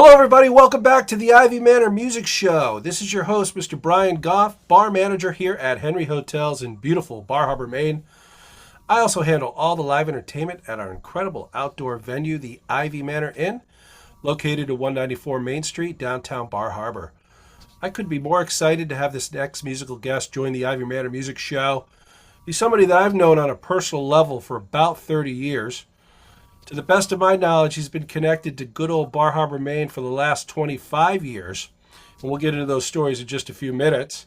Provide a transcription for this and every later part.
Hello, everybody. Welcome back to the Ivy Manor Music Show. This is your host, Mr. Brian Goff, bar manager here at Henry Hotels in beautiful Bar Harbor, Maine. I also handle all the live entertainment at our incredible outdoor venue, the Ivy Manor Inn, located at 194 Main Street, downtown Bar Harbor. I couldn't be more excited to have this next musical guest join the Ivy Manor Music Show. He's somebody that I've known on a personal level for about 30 years. To the best of my knowledge, he's been connected to good old Bar Harbor, Maine for the last 25 years. And we'll get into those stories in just a few minutes.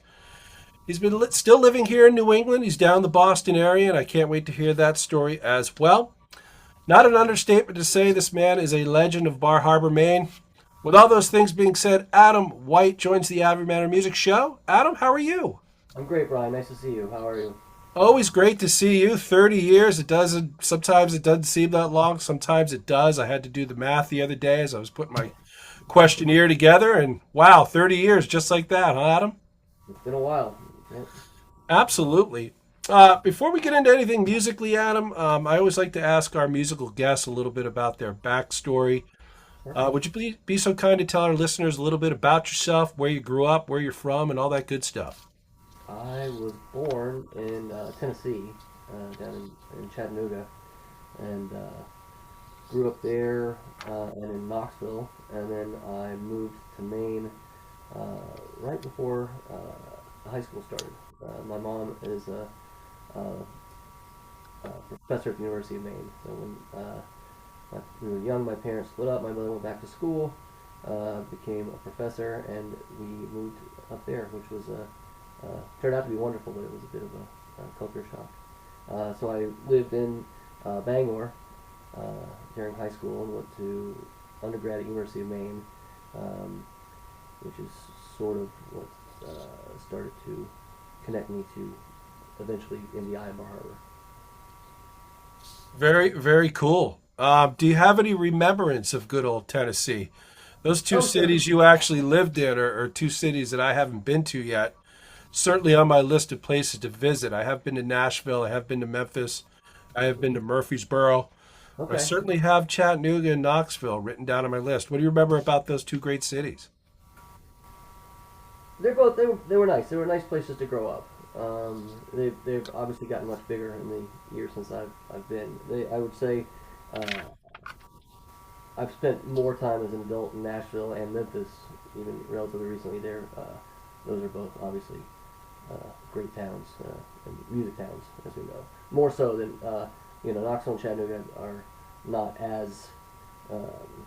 He's been still living here in New England. He's down the Boston area, and I can't wait to hear that story as well. Not an understatement to say this man is a legend of Bar Harbor, Maine. With all those things being said, Adam White joins the Ivy Manor Music Show. Adam, how are you? I'm great, Brian. Nice to see you. How are you? Always great to see you. 30 years. Sometimes it doesn't seem that long. Sometimes it does. I had to do the math the other day as I was putting my questionnaire together. And wow, 30 years just like that, huh, Adam? It's been a while. Yeah. Absolutely. Before we get into anything musically, Adam, I always like to ask our musical guests a little bit about their backstory. Sure. Would you be so kind to tell our listeners a little bit about yourself, where you grew up, where you're from, and all that good stuff? I was born in Tennessee, down in Chattanooga, and grew up there and in Knoxville, and then I moved to Maine right before high school started. My mom is a professor at the University of Maine, so when we were young, my parents split up. My mother went back to school, became a professor, and we moved up there, which was turned out to be wonderful, but it was a bit of a culture shock. So I lived in Bangor during high school and went to undergrad at University of Maine, which is sort of what started to connect me to eventually MDI in Bar Harbor. Very, very cool. Do you have any remembrance of good old Tennessee? Those two Oh, sure. cities you actually lived in are two cities that I haven't been to yet. Certainly on my list of places to visit. I have been to Nashville. I have been to Memphis. I have been to Murfreesboro. I Okay. certainly have Chattanooga and Knoxville written down on my list. What do you remember about those two great cities? They were nice. They were nice places to grow up. They've obviously gotten much bigger in the years since I've been. I would say uh, I've spent more time as an adult in Nashville and Memphis, even relatively recently. Those are both obviously great towns and music towns, as we know. More so than Knoxville and Chattanooga are not as um,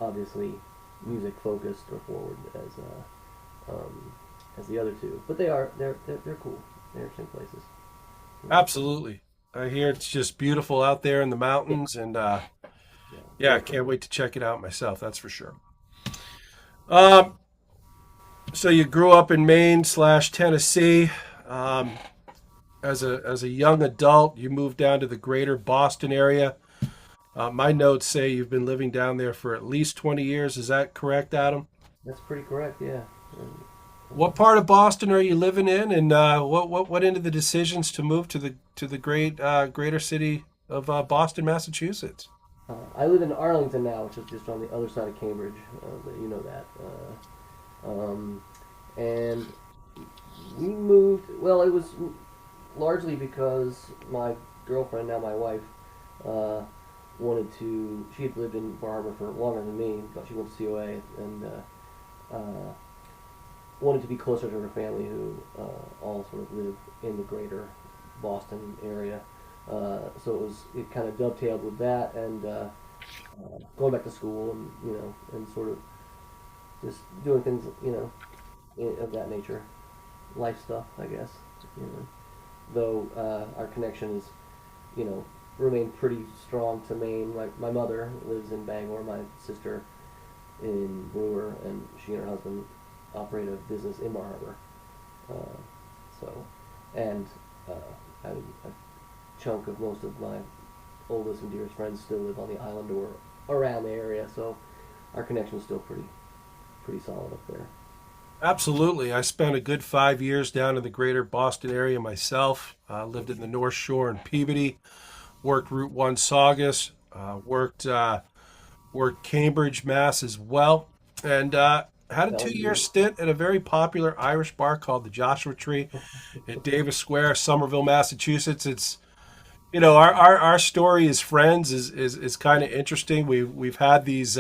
obviously music focused or forward as the other two, but they're cool. They're interesting places. Absolutely. I hear it's just beautiful out there in the Yeah, mountains, and yeah, yeah, I very can't pretty. wait to check it out myself. That's for sure. Um, so you grew up in Maine slash Tennessee. Um, as a young adult, you moved down to the greater Boston area. My notes say you've been living down there for at least 20 years. Is that correct, Adam? That's pretty correct. Yeah. And, What part of Boston are you living in, and what went into the decisions to move to the greater city of Boston, Massachusetts? I live in Arlington now, which is just on the other side of Cambridge. But you know that. And we moved. Well, it was largely because my girlfriend, now my wife, uh, wanted to. She had lived in Bar Harbor for longer than me, but she went to COA and wanted to be closer to her family, who all sort of live in the greater Boston area. It kind of dovetailed with that and going back to school and and sort of just doing things of that nature, life stuff, I guess. You know. Though our connection is, you know, remained pretty strong to Maine. My mother lives in Bangor, my sister in Brewer, and she and her husband operate a business in Bar Harbor. Uh, so, and a chunk of most of my oldest and dearest friends still live on the island or around the area. So, our connection is still pretty solid up there. Absolutely. I spent a good 5 years down in the greater Boston area myself. Lived in the North Shore in Peabody, worked Route 1 Saugus, worked worked Cambridge, Mass as well, and had a two-year Bellevue. stint at a very popular Irish bar called the Joshua Tree in Davis Square, Somerville, Massachusetts. It's our story as friends is kind of interesting. We've had these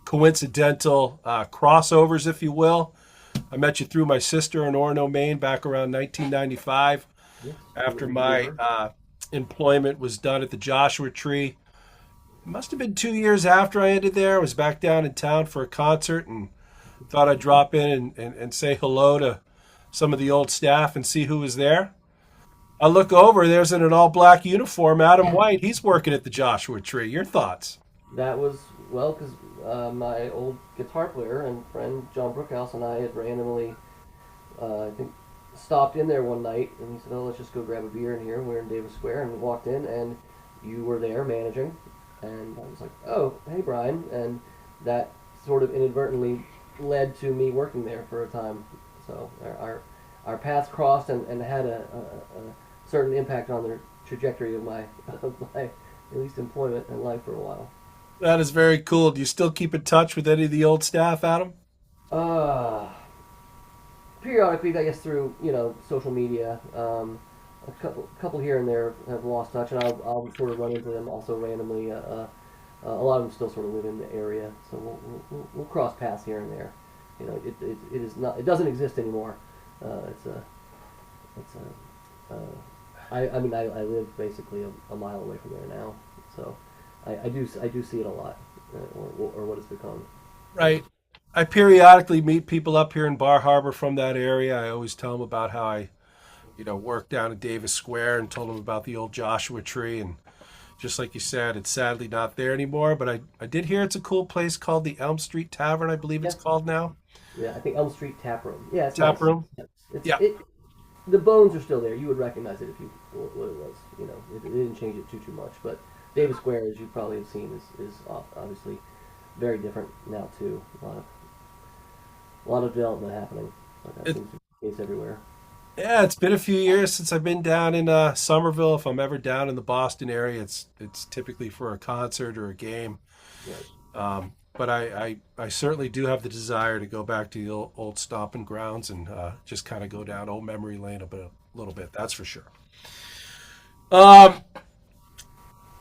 coincidental crossovers, if you will. I met you through my sister in Orono, Maine, back around 1995. Yes, After we knew my her. employment was done at the Joshua Tree, it must have been 2 years after I ended there. I was back down in town for a concert and thought I'd drop in and say hello to some of the old staff and see who was there. I look over, there's in an all black uniform Adam White. He's working at the Joshua Tree. Your thoughts? That was, well, because my old guitar player and friend John Brookhouse and I had randomly, I think, stopped in there one night, and he said, "Oh, let's just go grab a beer in here." And we were in Davis Square, and we walked in, and you were there managing, and I was like, "Oh, hey, Brian," and that sort of inadvertently led to me working there for a time. So our paths crossed and had a certain impact on the trajectory of my of my at least employment and life for a while. That is very cool. Do you still keep in touch with any of the old staff, Adam? Uh, Periodically, I guess through social media, a couple here and there have lost touch, and I'll sort of run into them also randomly. A lot of them still sort of live in the area, so we'll cross paths here and there. It is not, it doesn't exist anymore. It's a it's a uh, I mean I live basically a mile away from there now, so I do see it a lot, or what it's become. Right. I periodically meet people up here in Bar Harbor from that area. I always tell them about how I, worked down in Davis Square and told them about the old Joshua Tree. And just like you said, it's sadly not there anymore. But I did hear it's a cool place called the Elm Street Tavern, I believe it's Yeah, called now. yeah. I think Elm Street Tap Room. Yeah, it's Tap nice. room. It's Yeah. it. The bones are still there. You would recognize it if you what it was. It didn't change it too much. But Davis Square, as you probably have seen, is obviously very different now too. A lot of development happening. But that It, seems to be the case everywhere. yeah, it's been a few years since I've been down in Somerville. If I'm ever down in the Boston area, it's typically for a concert or a game. Right. But I certainly do have the desire to go back to the old stomping grounds and just kind of go down old memory lane a little bit. That's for sure. Um,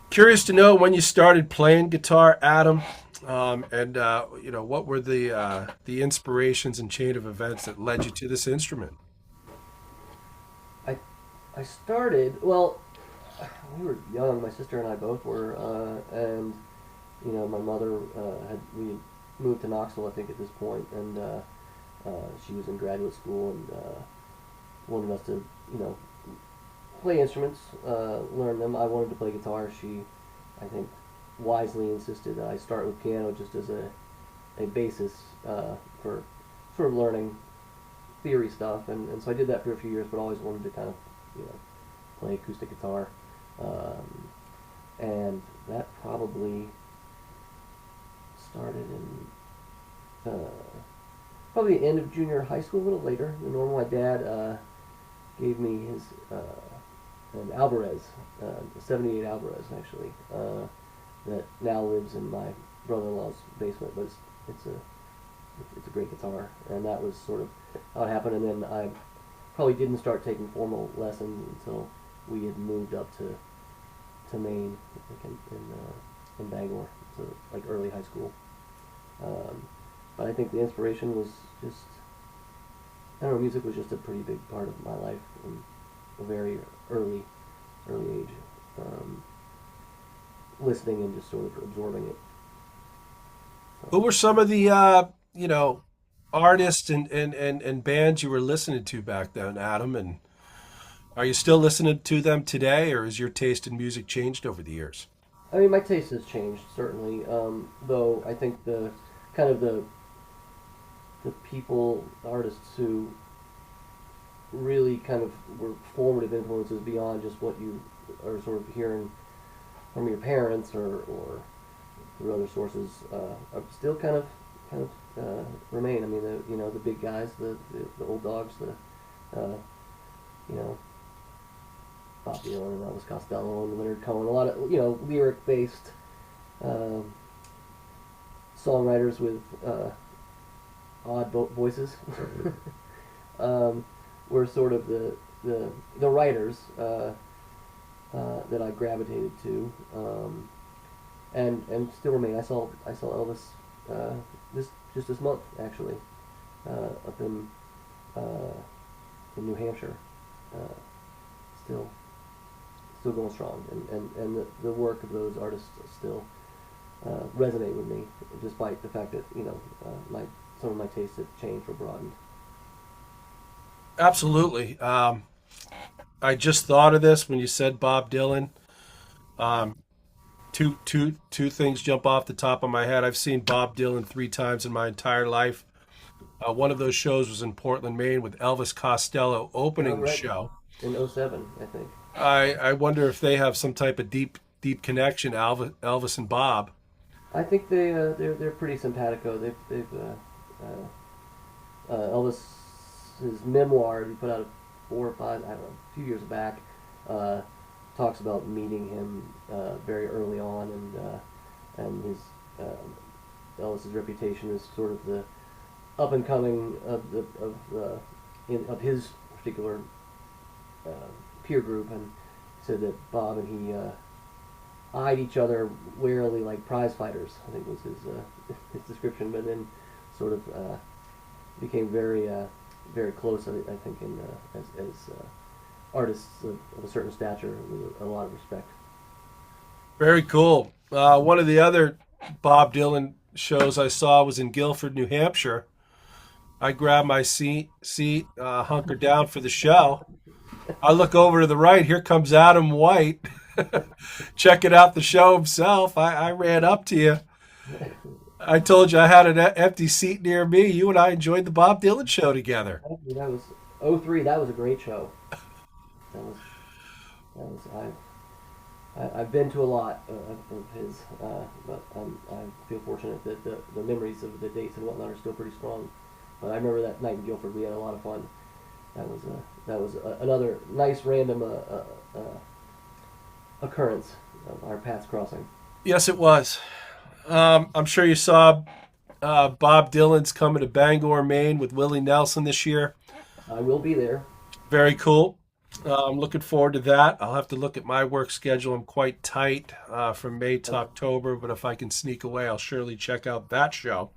Curious to know when you started playing guitar, Adam, and what were the inspirations and chain of events that led you to this instrument? I I started well. We were young. My sister and I both were, and my mother had we moved to Knoxville, I think, at this point, and she was in graduate school and wanted us to, play instruments, learn them. I wanted to play guitar. She, I think, wisely insisted that I start with piano just as a basis for sort of learning theory stuff, and so I did that for a few years, but always wanted to kind of, you know, play acoustic guitar, um, and that probably started in probably the end of junior high school, a little later than normal. My dad gave me his an Alvarez, a '78 Alvarez actually, that now lives in my brother-in-law's basement, but it's a great guitar, and that was sort of how it happened. And then I probably didn't start taking formal lessons until we had moved up to Maine, I think in Bangor, so like early high school. But I think the inspiration was just, I don't know, music was just a pretty big part of my life from a very early age. Um, Listening and just sort of absorbing it. Who So were some of the artists and bands you were listening to back then, Adam? And are you still listening to them today, or has your taste in music changed over the years? I mean, my taste has changed certainly. Though I think the kind of the people, artists who really kind of were formative influences beyond just what you are sort of hearing from your parents or through other sources, are still kind of remain. I mean, the big guys, the old dogs, uh, you know Bob Dylan and Elvis Costello and Leonard Cohen, a lot of lyric based, um, songwriters with odd voices um, were sort of the writers that I gravitated to, and still remain. I saw Elvis this just this month actually up in New Hampshire. Uh, still still going strong, and the work of those artists still resonate with me, despite the fact that my some of my tastes have changed or broadened. Absolutely. I just thought of this when you said Bob Dylan. Um, two things jump off the top of my head. I've seen Bob Dylan 3 times in my entire life. One of those shows was in Portland, Maine, with Elvis Costello Oh, opening the right. show. In '07, I think. I wonder if they have some type of deep connection, Elvis and Bob. I think they're pretty simpatico. Elvis's memoir he put out 4 or 5, I don't know, a few years back. Uh, Talks about meeting him very early on, and his Elvis's reputation is sort of the up and coming of his particular uh, peer group, and said that Bob and he eyed each other warily like prize fighters. I think was his description, but then sort of became very close. I think as artists of a certain stature with a lot of respect. Very cool. One of the other Bob Dylan shows I saw was in Guilford, New Hampshire. I grabbed my seat, hunkered down for the show. I look over to the right. Here comes Adam White, checking out the show himself. I ran up to you. I told you I had an empty seat near me. You and I enjoyed the Bob Dylan show together. That was '03. That was a great show. That was I've been to a lot of his, but I feel fortunate that the memories of the dates and whatnot are still pretty strong. But I remember that night in Guilford, we had a lot of fun. That was another nice random occurrence of our paths crossing. Yes, it was. I'm sure you saw Bob Dylan's coming to Bangor, Maine with Willie Nelson this year. I will be there. Very cool. I'm looking forward to that. I'll have to look at my work schedule. I'm quite tight from May to October, but if I can sneak away, I'll surely check out that show.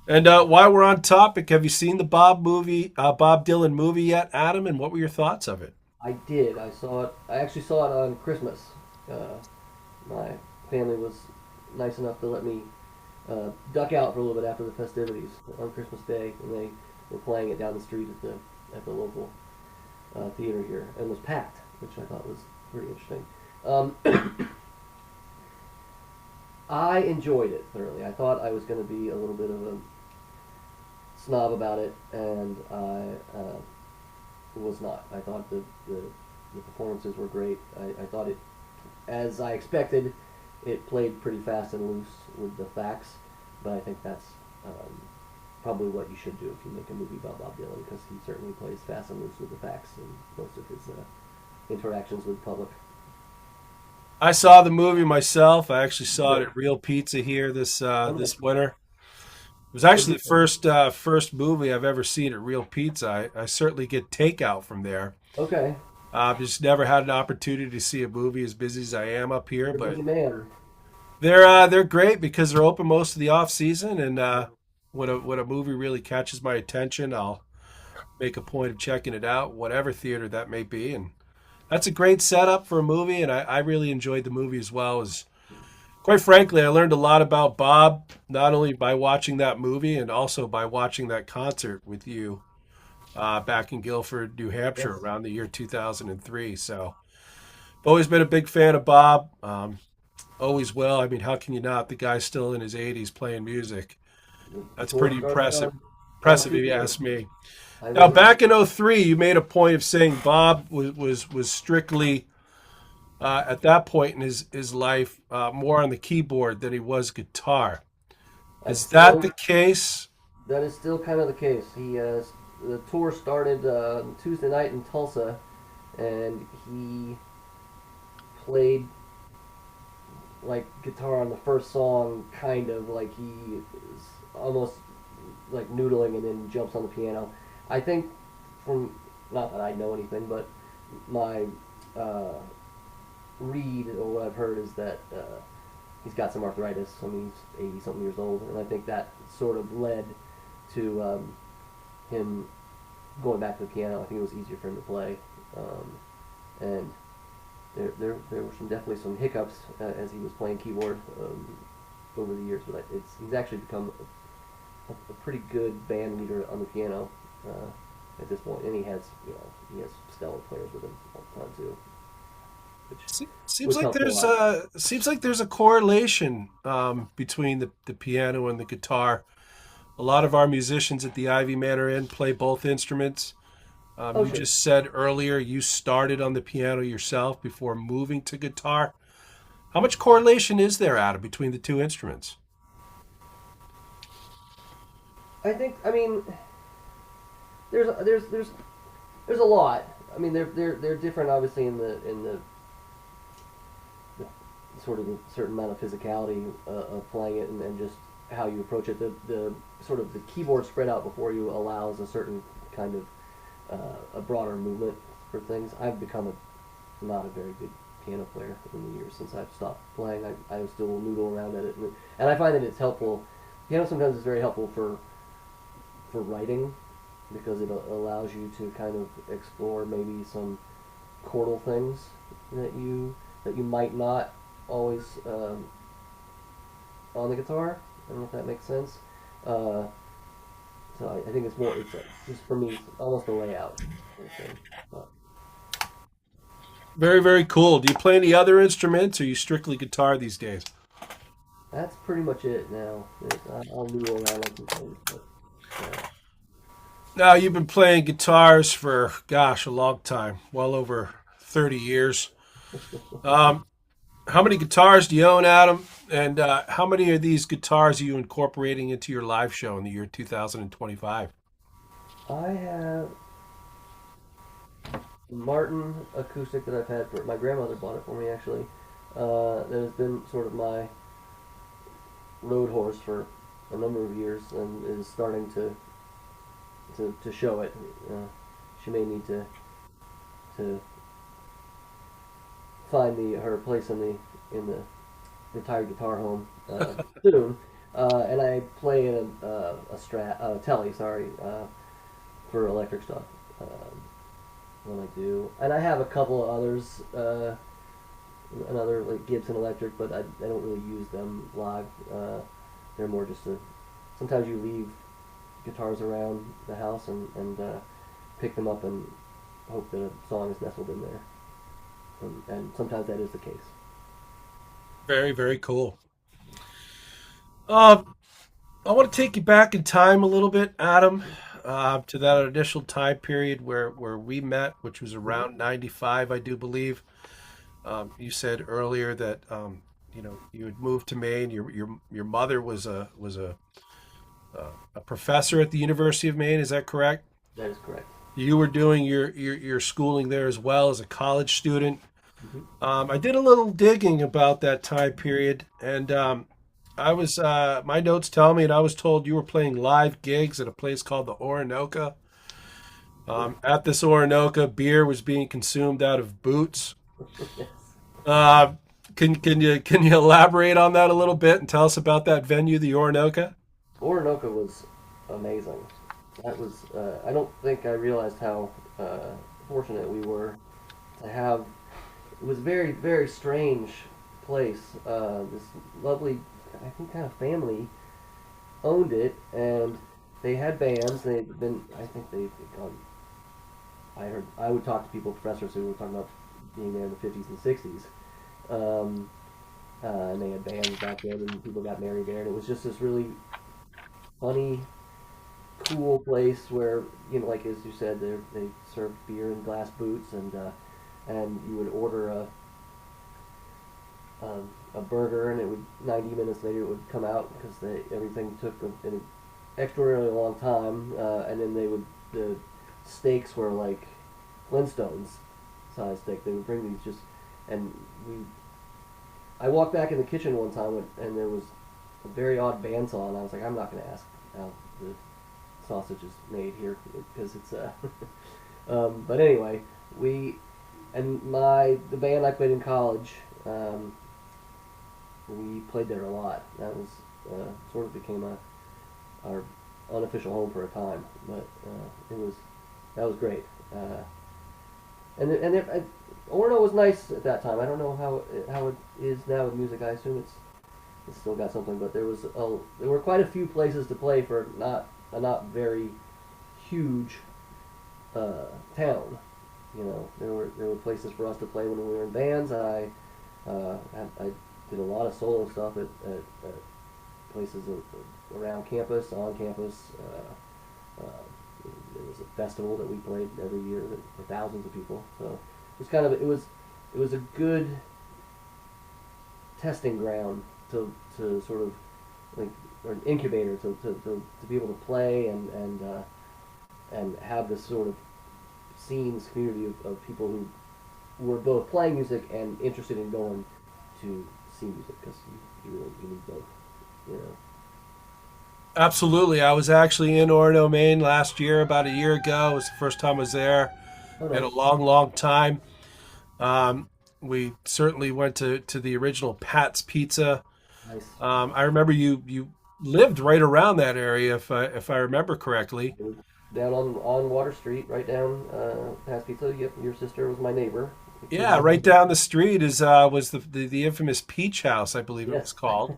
And while we're on topic, have you seen the Bob Dylan movie yet, Adam? And what were your thoughts of it? I did. I saw it. I actually saw it on Christmas. Uh, my family was nice enough to let me duck out for a little bit after the festivities on Christmas Day, and they were playing it down the street at the local theater here, and was packed, which I thought was pretty interesting. Um, I enjoyed it thoroughly. I thought I was going to be a little bit of a snob about it, and I was not. I thought the performances were great. I thought it, as I expected, it played pretty fast and loose with the facts, but I think that's probably what you should do if you make a movie about Bob Dylan, because he certainly plays fast and loose with the facts in most of his interactions with the public. I saw the movie myself. I actually saw it at Real Pizza here this winter. It was actually the first movie I've ever seen at Real Pizza. I certainly get takeout from there. Okay. Just never had an opportunity to see a movie as busy as I am up here, You're a but busy man. they're great because they're open most of the off season, and when a movie really catches my attention, I'll make a point of checking it out, whatever theater that may be, and that's a great setup for a movie, and I really enjoyed the movie as well. As quite frankly, I learned a lot about Bob not only by watching that movie and also by watching that concert with you back in Guilford, New Hampshire, Yes. around the year 2003. So, I've always been a big fan of Bob. Always will. I mean, how can you not? The guy's still in his 80s playing music. The That's tour pretty started impressive. on Impressive, if you Tuesday. ask me. I Now, will. back in '03, you made a point of saying Bob was strictly at that point in his life more on the keyboard than he was guitar. I Is that the still case? That is still kind of the case. The tour started Tuesday night in Tulsa, and he played like guitar on the first song, kind of like he is almost like noodling and then jumps on the piano. I think from, not that I know anything, but my uh, read or what I've heard is that he's got some arthritis. I mean, he's 80 something years old, and I think that sort of led to him going back to the piano. I think it was easier for him to play, and there were definitely some hiccups as he was playing keyboard over the years, but he's actually become a pretty good band leader on the piano at this point, and he has stellar players with him all the time too, Seems which like helps a there's lot. a correlation between the piano and the guitar. A lot of our musicians at the Ivy Manor Inn play both instruments. Oh You sure. just said earlier you started on the piano yourself before moving to guitar. How much correlation is there, Adam, between the two instruments? I mean, there's a lot. I mean, they're different, obviously, the sort of the certain amount of physicality of playing it, and just how you approach it. The sort of the keyboard spread out before you allows a certain kind of a broader movement for things. I've become not a very good piano player in the years since I've stopped playing. I still noodle around at it, and I find that it's helpful. Piano sometimes is very helpful for writing because it allows you to kind of explore maybe some chordal things that you might not always on the guitar. I don't know if that makes sense. Uh, so I think it's more. It's just for me, it's almost a layout sort of thing. But Very, very cool. Do you play any other instruments, or are you strictly guitar these days? that's pretty much it now. I'll noodle around on some things, but uh, Now, you've been playing guitars for, gosh, a long time, well over 30 years. Um, how many guitars do you own, Adam? And how many of these guitars are you incorporating into your live show in the year 2025? I have Martin acoustic that I've had for my grandmother bought it for me actually. That has been sort of my road horse for a number of years and is starting to show it. Uh, she may need to find her place in the retired guitar home soon. And I play in a Strat Telly, sorry, for electric stuff. When I do, and I have a couple of others, another like Gibson electric, but I don't really use them live. They're more just a. Sometimes you leave guitars around the house and pick them up and hope that a song is nestled in there, and sometimes that is the case. Very, very cool. Um, I want to take you back in time a little bit, Adam, to that initial time period where we met, which was Mm-hmm. around 95, I do believe. You said earlier that you had moved to Maine. Your mother was a professor at the University of Maine. Is that correct? That is correct. You were doing your schooling there as well as a college student. Mm-hmm. I did a little digging about that time period, and I was my notes tell me, and I was told you were playing live gigs at a place called the Orinoco. At this Orinoco, beer was being consumed out of boots. Yes. Uh, can you elaborate on that a little bit and tell us about that venue, the Orinoco? Orinoco was amazing. That was. I don't think I realized how fortunate we were to have. It was a very very strange place. This lovely, I think, kind of family owned it, and they had bands. They'd been. I think they'd gone. I heard. I would talk to people, professors who were talking about being there in the 50s and 60s. Um, and they had bands back then, and people got married there, and it was just this really funny, cool place where like as you said, they served beer in glass boots, and you would order a burger, and it would 90 minutes later it would come out because everything took an extraordinarily long time, and then the steaks were like Flintstones size steak. They would bring these just and we I walked back in the kitchen one time and there was a very odd bandsaw, and I was like, I'm not going to ask how the sausage is made here because it's but anyway, we and my the band I played in college, we played there a lot. That was sort of became our unofficial home for a time, but it was that was great. Orno was nice at that time. I don't know how it is now with music. I assume it's still got something, but there were quite a few places to play for not a not very huge town. You know, there were places for us to play when we were in bands. I did a lot of solo stuff at places around campus, on campus. There was a festival that we played every year for thousands of people. So it was kind of it was a good testing ground to sort of like or an incubator to be able to play and have this sort of scenes community of people who were both playing music and interested in going to see music because you need both, you know. Absolutely. I was actually in Orono, Maine last year, about a year ago. It was the first time I was there Oh, in a nice, long, long time. We certainly went to the original Pat's Pizza. nice. I remember you lived right around that area, if I remember correctly. It was down on Water Street, right down past Pizza. Yep, your sister was my neighbor, 2 Yeah, houses. right down the street is was the infamous Peach House, I believe it was Yes. called.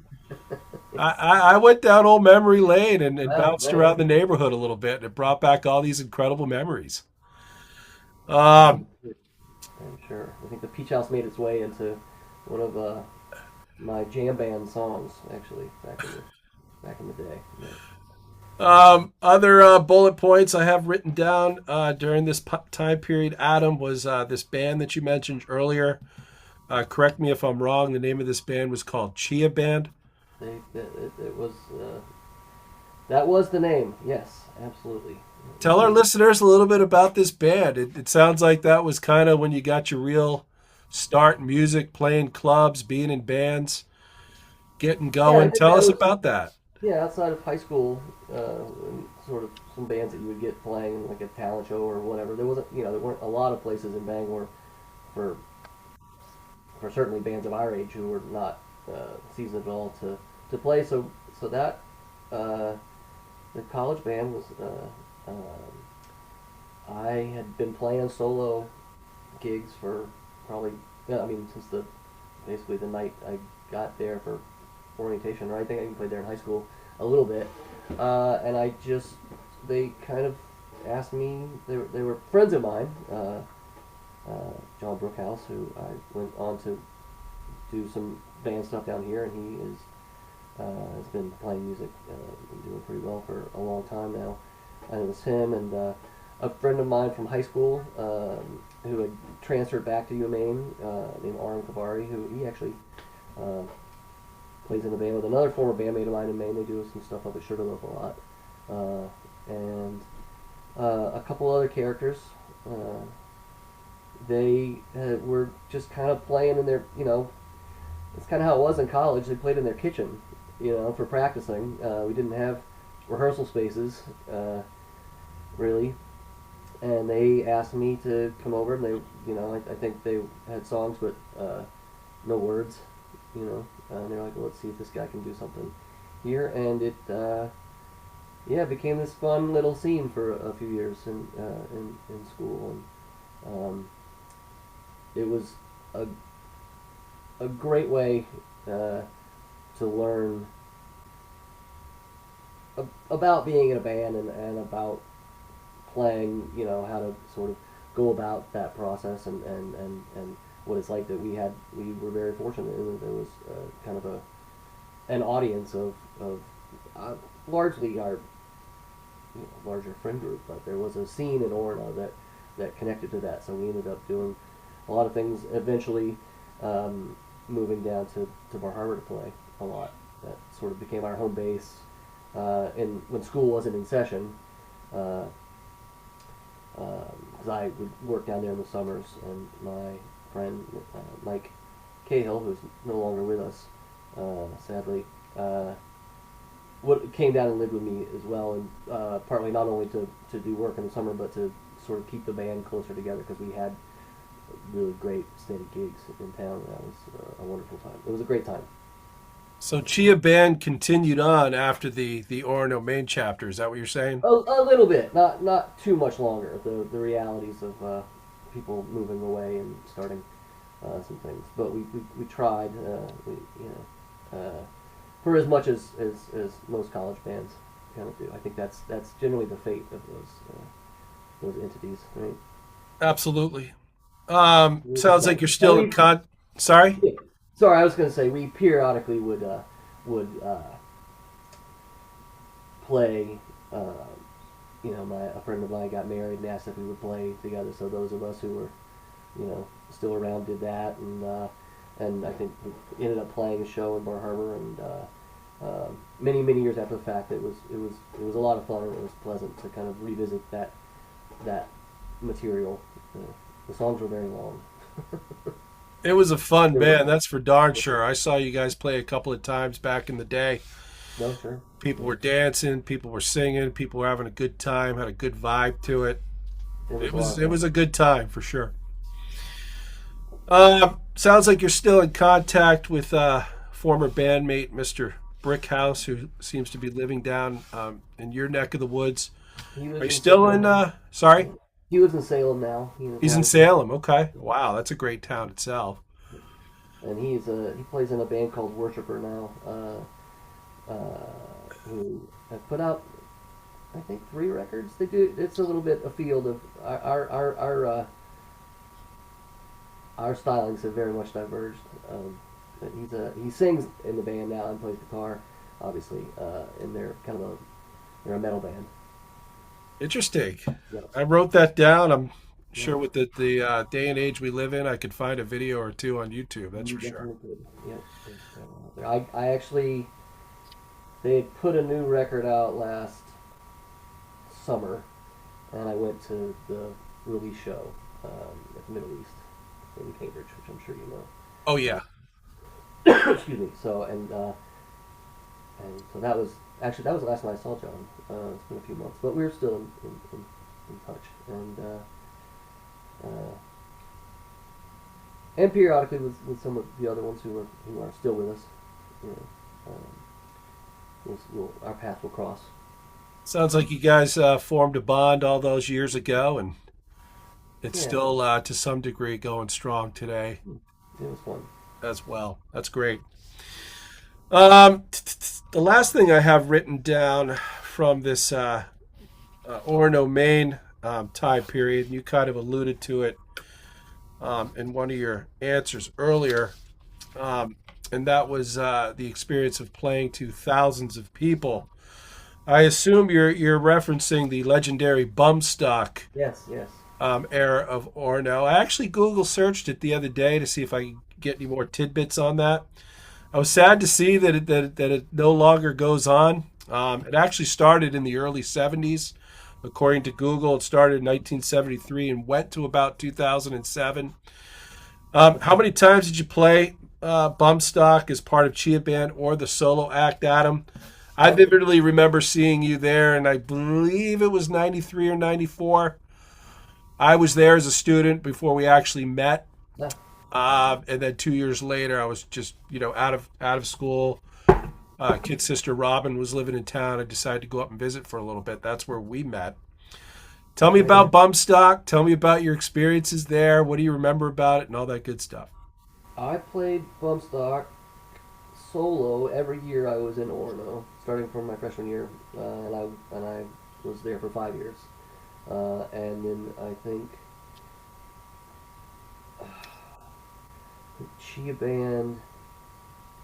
I went down old memory lane and Well, bounced man, around the neighborhood a little bit, and it brought back all these incredible memories. I'm Um, sure. I'm sure. I think the Peach House made its way into one of my jam band songs, actually, back in the day. But, other bullet points I have written down during this time period, Adam, was this band that you mentioned earlier. Correct me if I'm wrong. The name of this band was called Chia Band. it was that was the name. Yes, absolutely. Tell our Chia. listeners a little bit about this band. It sounds like that was kind of when you got your real start in music, playing clubs, being in bands, getting Yeah, I going. did Tell that us was about that. yeah outside of high school, and sort of some bands that you would get playing like a talent show or whatever. There wasn't there weren't a lot of places in Bangor for certainly bands of our age who were not seasoned at all to play. So that the college band was. I had been playing solo gigs for probably yeah, I mean since the basically the night I got there for orientation, or I think I even played there in high school a little bit, and I just they kind of asked me. They were friends of mine, John Brookhouse, who I went on to do some band stuff down here, and he is has been playing music and doing pretty well for a long time now. And it was him and a friend of mine from high school who had transferred back to UMaine named Aram Kavari, who he actually uh, plays in a band with another former bandmate of mine in Maine. They do some stuff up at Sugarloaf a lot. And a couple other characters. They were just kind of playing in their, it's kind of how it was in college. They played in their kitchen, for practicing. We didn't have rehearsal spaces, really. And they asked me to come over, and I think they had songs, but no words, And they're like, well, let's see if this guy can do something here. And it became this fun little scene for a few years in school. And it was a great way to learn about being in a band and about playing, how to sort of go about that process and what it's like that we were very fortunate in that there was kind of an audience of largely our larger friend group, but there was a scene in Orna that connected to that. So we ended up doing a lot of things. Eventually, moving down to Bar Harbor to play a lot. That sort of became our home base. And when school wasn't in session, because I would work down there in the summers, and my friend Mike Cahill, who's no longer with us, sadly, what came down and lived with me as well, and partly not only to do work in the summer, but to sort of keep the band closer together because we had really great steady gigs in town. And that was a wonderful time. It was a great time. So Chia Band continued on after the Orono main chapter. Is that what you're saying? A little bit, not too much longer. The realities of people moving away and starting some things, but we tried. For as much as most college bands kind of do. I think that's generally the fate of those entities, right? Absolutely. We were Sounds like excited. you're And still in Sorry. yeah. Sorry, I was going to say we periodically would play. Uh, a friend of mine got married and asked if we would play together. So those of us who were, still around did that, and I think we ended up playing a show in Bar Harbor, and many years after the fact, it was a lot of fun, and it was pleasant to kind of revisit that material. The songs were very long. It was a fun They were, band, that's for darn sure. I saw you guys play a couple of times back in the day. no, sure. People were dancing, people were singing, people were having a good time, had a good vibe to it. It was It a lot was of it fun. was a good time for sure. Sounds like you're still in contact with former bandmate Mr. Brickhouse, who seems to be living down in your neck of the woods. He Are lives you in still in? Salem. Sorry, He lives in Salem now. He is he's now in in Salem. Salem. Okay, wow, that's a great town itself. And he plays in a band called Worshipper now, who have put out I think 3 records. They do. It's a little bit afield of our stylings have very much diverged. But he sings in the band now and plays guitar, obviously, and they're a metal band. Interesting. Yep. I wrote that down. I'm Yep. sure with the day and age we live in, I could find a video or two on YouTube. That's You for sure. definitely could. Yep. There's several out there. I actually they had put a new record out last summer, and I went to the release show at the Middle East in Cambridge, which I'm sure you Oh yeah. know. Excuse me. So that was the last time I saw John. It's been a few months, but we were still in touch, uh, and periodically with some of the other ones who are still with us. You know, our paths will cross. Sounds like you guys formed a bond all those years ago, and it's Yeah, still to some degree going strong today it was fun. as well. That's great. The last thing I have written down from this Orono Maine time period, and you kind of alluded to it in one of your answers earlier, and that was the experience of playing to thousands of people. I assume you're referencing the legendary Bumstock Yes, yes. era of Orono. I actually Google searched it the other day to see if I could get any more tidbits on that. I was sad to see that it no longer goes on. It actually started in the early 70s. According to Google, it started in 1973 and went to about 2007. How many times did you play Bumstock as part of Chia Band or the solo act, Adam? I I vividly remember seeing you there, and I believe it was 93 or 94. I was there as a student before we actually met. ah, And then 2 years later, I was just out of school. Kid sister Robin was living in town. I decided to go up and visit for a little bit. That's where we met. Tell me yeah. about Bumstock. Tell me about your experiences there. What do you remember about it, and all that good stuff. I played Bumstock solo every year I was in Orono, starting from my freshman year, and I was there for 5 years, and then I think the Chia Band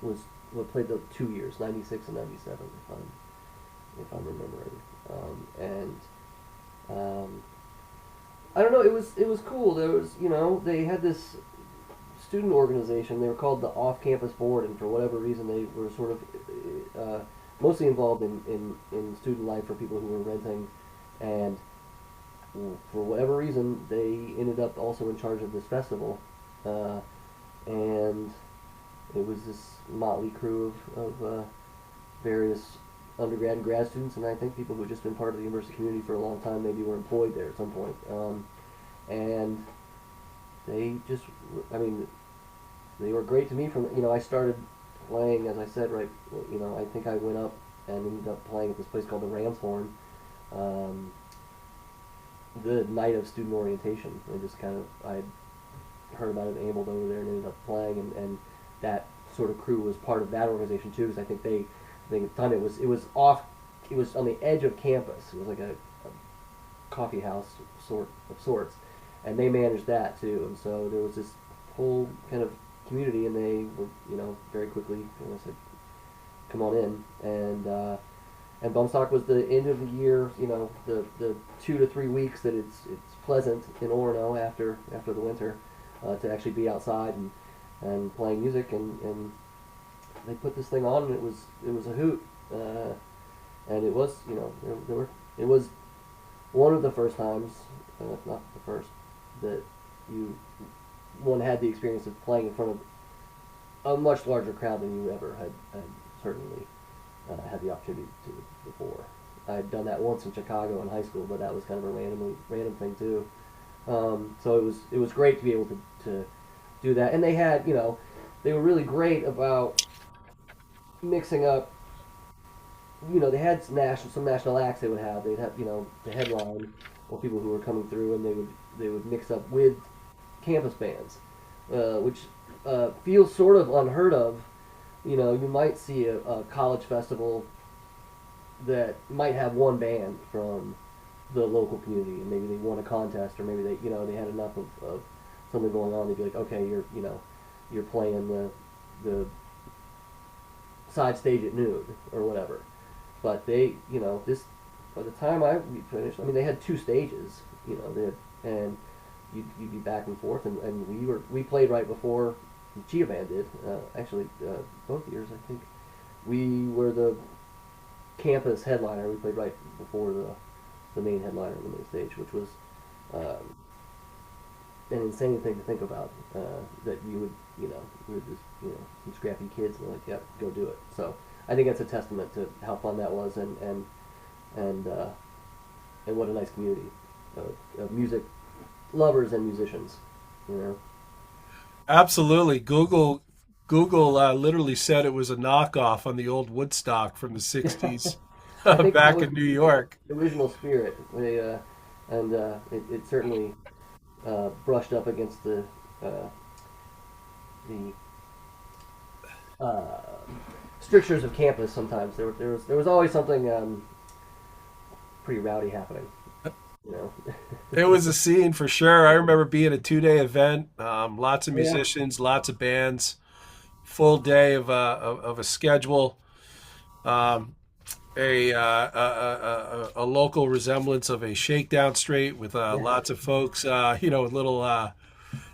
was played the 2 years, '96 and '97, if I'm remembering, and I don't know. It was cool. There was they had this student organization. They were called the Off-Campus Board, and for whatever reason, they were sort of mostly involved in student life for people who were renting, and for whatever reason, they ended up also in charge of this festival, and it was this motley crew of various undergrad and grad students, and I think people who had just been part of the university community for a long time, maybe were employed there at some point. And they just, I mean, they were great to me from, I started playing, as I said, right, I think I went up and ended up playing at this place called the Ram's Horn, um, the night of student orientation. I just kind of, I heard about it, ambled over there and ended up playing, and that sort of crew was part of that organization too, because I think at the time it was on the edge of campus. It was like a coffee house of sorts, and they managed that too. And so there was this whole kind of community, and they were, very quickly, said, "Come on in." And Bumstock was the end of the year. The 2 to 3 weeks that it's pleasant in Orono after the winter, to actually be outside and playing music, and they put this thing on, and it was a hoot, and it was, it was one of the first times, if not the first, that one had the experience of playing in front of a much larger crowd than you ever had certainly had the opportunity to before. I had done that once in Chicago in high school, but that was kind of a random thing too. So it was great to be able to do that, and they were really great about mixing up. They had some national acts they would have. They'd have the headline or people who were coming through, and they would mix up with campus bands, which feels sort of unheard of. You might see a college festival that might have one band from the local community, and maybe they won a contest, or maybe they had enough of something going on. They'd be like, okay, you're playing the side stage at noon or whatever. But this, by the time we finished, I mean, they had two stages, and you'd be back and forth, and we played right before the Chia Band did. Actually, both years, I think. We were the campus headliner. We played right before the main headliner on the main stage, which was um, an insane thing to think about. That we were just, some scrappy kids, and they're like, "Yep, go do it." So I think that's a testament to how fun that was, and what a nice community of music lovers and musicians. You know, Absolutely. Google literally said it was a knockoff on the old Woodstock from the '60s I think that back was in New York. the original spirit. And it certainly brushed up against the uh, strictures of campus. Sometimes there was always something pretty rowdy happening. You know. It was a scene for sure. I remember being a 2 day event, lots of Yeah, musicians, lots of bands, full day of a schedule. Um, a local resemblance of a shakedown street with yeah, lots of folks, with little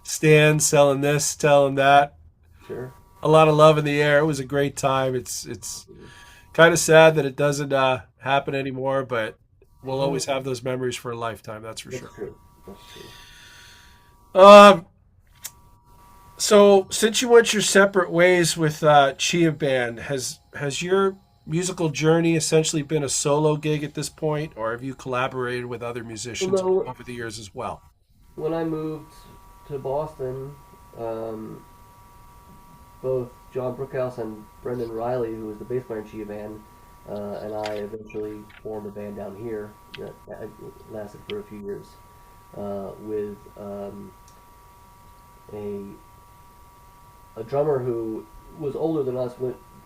stands selling this, selling that. sure. A lot of love in the air. It was a great time. It's kind of sad that it doesn't happen anymore, but we'll Mm, always have those memories for a lifetime. That's for that's sure. true. That's true. Um, so since you went your separate ways with Chia Band, has your musical journey essentially been a solo gig at this point, or have you collaborated with other Well, musicians no, over the years as well? when I moved to Boston, um, both John Brookhouse and Brendan Riley, who was the bass player in Chia Band, and I eventually formed a band down here that lasted for a few years with a a drummer who was older than us,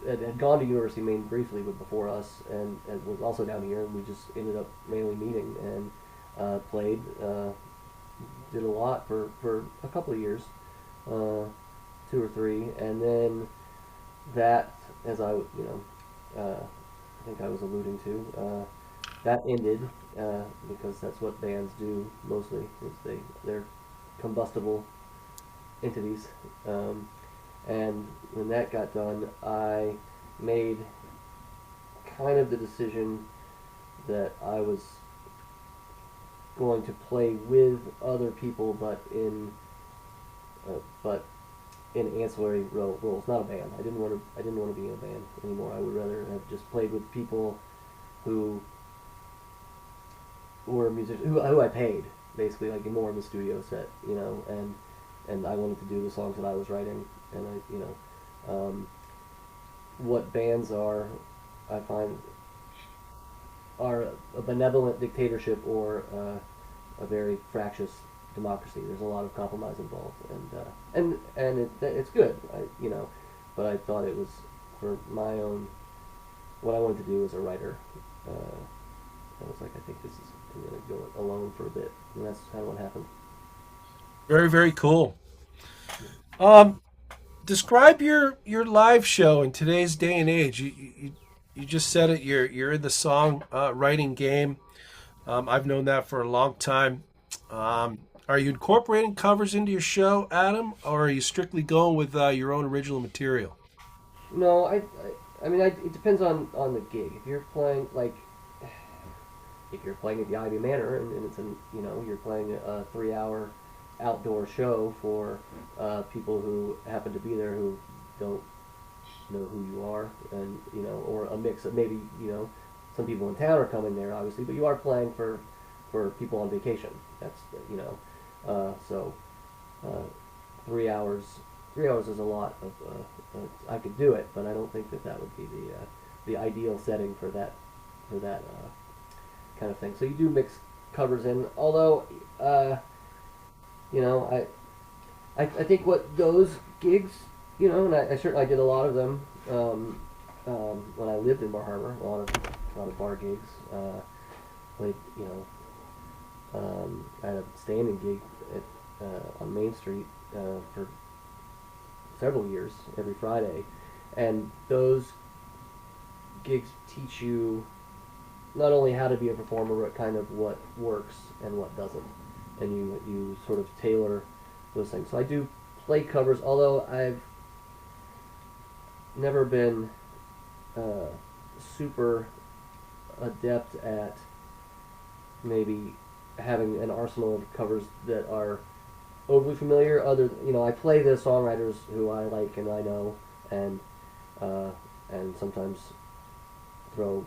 had gone to University of Maine briefly, but before us, and was also down here, and we just ended up mainly meeting and played, did a lot for a couple of years, 2 or 3, and then that, as I think I was alluding to, that ended because that's what bands do mostly. Is they're combustible entities. And when that got done, I made kind of the decision that I was going to play with other people, but in but in ancillary roles, not a band. I didn't want to be in a band anymore. I would rather have just played with people who were musicians who I paid basically, like more in the studio set, and I wanted to do the songs that I was writing, and what bands are, I find, are a benevolent dictatorship or a very fractious democracy. There's a lot of compromise involved, and it's good, but I thought it was for my own what I wanted to do as a writer. I was like, I think I'm going to go alone for a bit, and that's kind of what happened. Very, very cool. Um, Describe your live show in today's day and age. You just said it. You're in the song writing game. I've known that for a long time. Are you incorporating covers into your show, Adam, or are you strictly going with your own original material? No, I mean, it depends on the gig. If you're playing at the Ivy Manor and it's you're playing a 3 hour outdoor show for people who happen to be there who don't know who you are, and or a mix of maybe some people in town are coming there, obviously, but you are playing for people on vacation. That's so uh, 3 hours. 3 hours is a lot of. I could do it, but I don't think that would be the ideal setting for that kind of thing. So you do mix covers in, although you know I think what those gigs, and I certainly did a lot of them when I lived in Bar Harbor, a lot of bar gigs. Played, I had a standing gig on Main Street for several years every Friday, and those gigs teach you not only how to be a performer, but kind of what works and what doesn't, and you sort of tailor those things. So I do play covers, although I've never been super adept at maybe having an arsenal of covers that are overly familiar. I play the songwriters who I like and I know, and and sometimes throw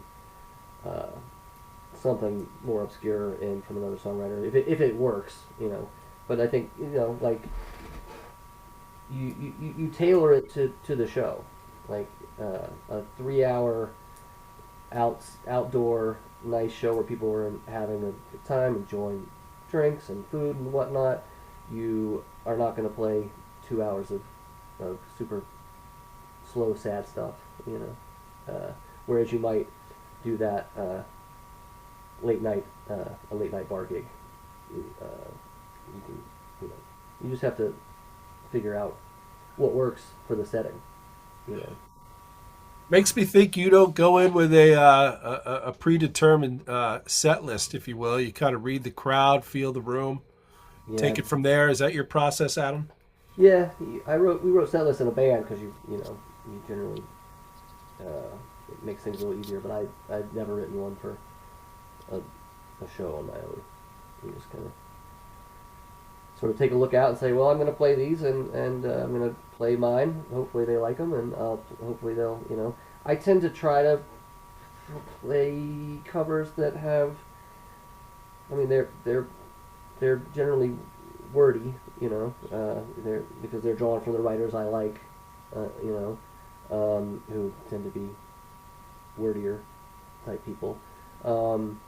uh, something more obscure in from another songwriter if it works, But I think like you tailor it to the show, like a 3 hour outdoor nice show where people are having a good time, enjoying drinks and food and whatnot. You are not going to play 2 hours of super slow, sad stuff, whereas you might do that late night, a late night bar gig. You can, you just have to figure out what works for the setting, you know. Makes me think you don't go in with a predetermined set list, if you will. You kind of read the crowd, feel the room, Yeah, take it from there. Is that your process, Adam? yeah. We wrote set lists in a band because you generally it makes things a little easier. But I've never written one for a show on my own. You just kind of sort of take a look out and say, well, I'm going to play these, and I'm going to play mine. Hopefully they like them, and hopefully they'll. I tend to try to play covers that have. I mean, they're generally wordy, they're because they're drawn from the writers I like, who tend to be wordier type people. Um,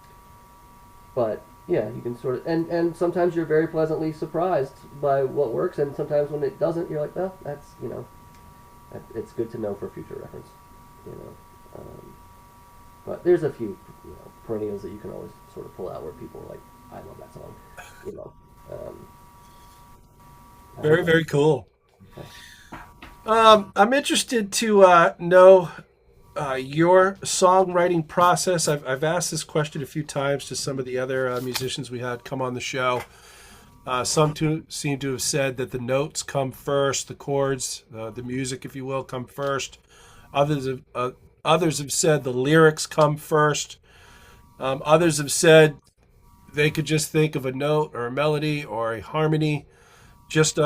but yeah, you can sort of, and sometimes you're very pleasantly surprised by what works, and sometimes when it doesn't, you're like, well, that's it's good to know for future reference, you know. But there's a few perennials that you can always sort of pull out where people are like, I love that song, you know. Um, I hope Very, that. very cool. Okay. I'm interested to know your songwriting process. I've asked this question a few times to some of the other musicians we had come on the show. Some seem to have said that the notes come first, the chords, the music, if you will, come first. Others have said the lyrics come first. Others have said they could just think of a note or a melody or a harmony, just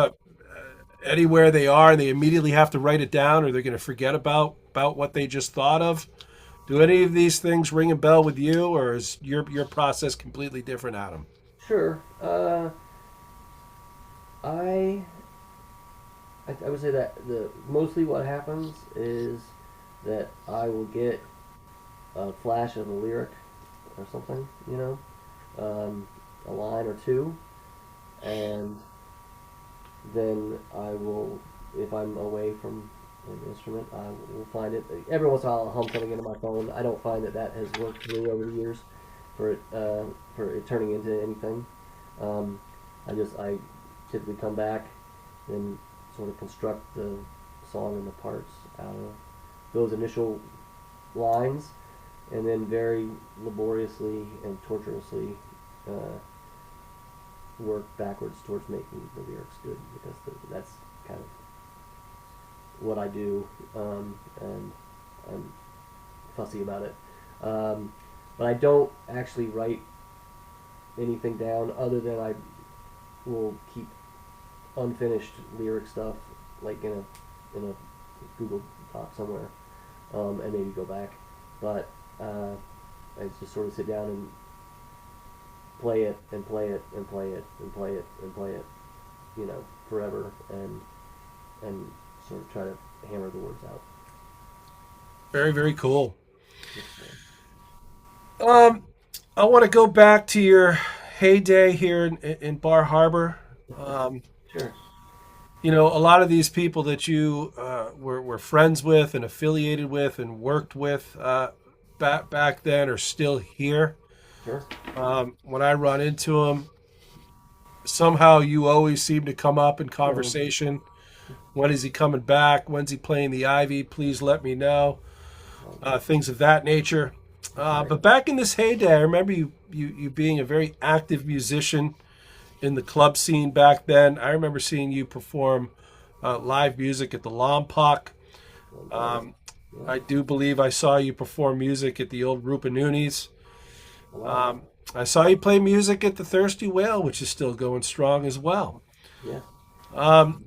anywhere they are and they immediately have to write it down, or they're going to forget about what they just thought of? Do any of these things ring a bell with you, or is your process completely different, Adam? Sure. I, I would say that the mostly what happens is that I will get a flash of a lyric or something, a line or two, and then I will, if I'm away from an instrument, I will find it. Every once in a while, I'll hum something into my phone. I don't find that that has worked for me over the years for it turning into anything. Um, I typically come back and sort of construct the song and the parts out of those initial lines, and then very laboriously and tortuously uh, work backwards towards making the lyrics good, because that's kind of what I do, and I'm fussy about it. But I don't actually write anything down other than I will keep unfinished lyric stuff like in a Google Doc somewhere, and maybe go back. But I just sort of sit down and play it and play it and play it and play it and play it, forever, and sort of try to hammer the words out. Very, very cool. Um, I want to go back to your heyday here in Bar Harbor. Um, Sure. a lot of these people that you were friends with and affiliated with and worked with back then are still here. Sure. When I run into them, somehow you always seem to come up in Mhm. conversation. When is he coming back? When's he playing the Ivy? Please let me know. Things of that nature. Right. But back in this heyday, I remember you being a very active musician in the club scene back then. I remember seeing you perform live music at the Lompoc. Oh, Um, yeah. I do believe I saw you perform music at the old Rupanoonies. Wow. I saw you play music at the Thirsty Whale, which is still going strong as well. Yeah. Um,